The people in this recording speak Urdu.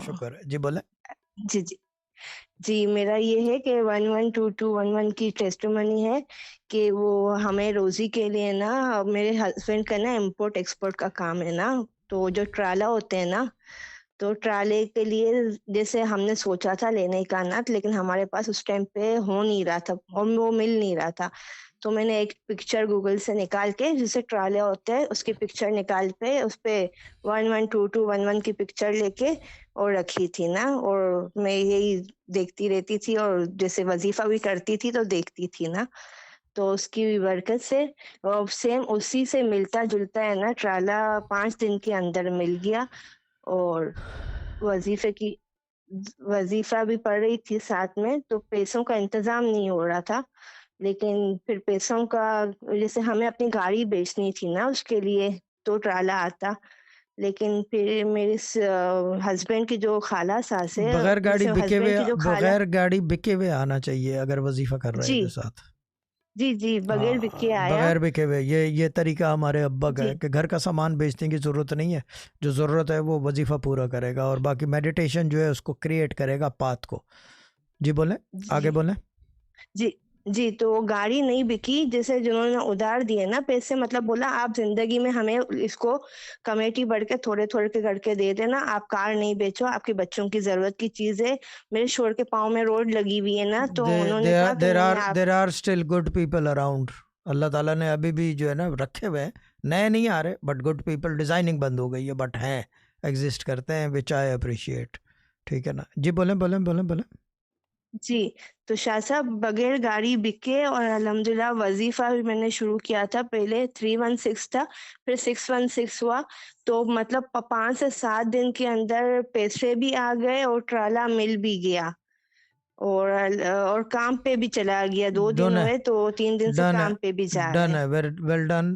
شکر ہے جی بولیں. جی جی جی میرا یہ ہے کہ 112211 کی ٹیسٹمنی ہے کہ وہ ہمیں روزی کے لیے نا، میرے ہسبینڈ کا نا امپورٹ ایکسپورٹ کا کام ہے نا، تو جو ٹرالا ہوتے ہیں نا، تو ٹرالے کے لیے جیسے ہم نے سوچا تھا لینے کا نا، لیکن ہمارے پاس اس ٹائم پہ ہو نہیں رہا تھا اور وہ مل نہیں رہا تھا. تو میں نے ایک پکچر گوگل سے نکال کے، جسے ٹرالے ہوتے ہیں اس کی پکچر نکال پہ، اس پہ 112211 کی پکچر لے کے اور رکھی تھی نا، اور میں یہی دیکھتی رہتی تھی، اور جیسے وظیفہ بھی کرتی تھی تو دیکھتی تھی نا، تو اس کی برکت سے سیم اسی سے ملتا جلتا ہے نا ٹرالا 5 دن کے اندر مل گیا. اور وظیفے کی وظیفہ بھی پڑھ رہی تھی ساتھ میں، تو پیسوں کا انتظام نہیں ہو رہا تھا. لیکن پھر پیسوں کا، جیسے ہمیں اپنی گاڑی بیچنی تھی نا، اس کے لیے تو ٹرالا آتا. لیکن پھر میرے ہسبینڈ کی جو خالہ ساس ہے، بغیر گاڑی جیسے بکے ہسبینڈ ہوئے، کی جو خالہ، بغیر گاڑی بکے ہوئے آنا چاہیے اگر وظیفہ کر رہے جی تھے ساتھ. جی جی بغیر بکے آیا. بغیر بکے ہوئے، یہ طریقہ ہمارے ابا کا جی ہے کہ گھر کا سامان بیچنے کی ضرورت نہیں ہے، جو ضرورت ہے وہ وظیفہ پورا کرے گا، اور باقی میڈیٹیشن جو ہے اس کو کریٹ کرے گا پاتھ کو. جی بولیں، جی آگے بولیں. جی جی تو وہ گاڑی نہیں بکی، جیسے جنہوں نے ادھار دیے نا پیسے، مطلب بولا آپ زندگی میں ہمیں اس کو کمیٹی بڑھ کے تھوڑے تھوڑے کے کر کے دے دینا، آپ کار نہیں بیچو، آپ کے بچوں کی ضرورت کی چیز ہے. میرے شوہر کے پاؤں میں روڈ لگی ہوئی ہے نا، تو انہوں نے کہا کہ میں نے آپ، there are still good people around. اللہ تعالیٰ نے ابھی بھی جو ہے نا رکھے ہوئے ہیں، نئے نہیں آ رہے بٹ گڈ پیپل. ڈیزائننگ بند ہو گئی ہے بٹ ہیں، ایگزسٹ کرتے ہیں، وچ آئی اپریشیٹ. ٹھیک ہے نا جی، بولیں بولیں بولیں بولیں. جی تو شاہ صاحب بغیر گاڑی بکے، اور الحمدللہ وظیفہ بھی میں نے شروع کیا تھا. پہلے 316 تھا، پھر 616 ہوا، تو مطلب 5 سے 7 دن کے اندر پیسے بھی آ گئے اور ٹرالا مل بھی گیا، اور کام پہ بھی چلا گیا. 2 دن ڈن ہے، ہوئے تو 3 دن سے ڈن ہے، کام پہ بھی جا رہے ڈن ہیں. ہے، ویل ڈن.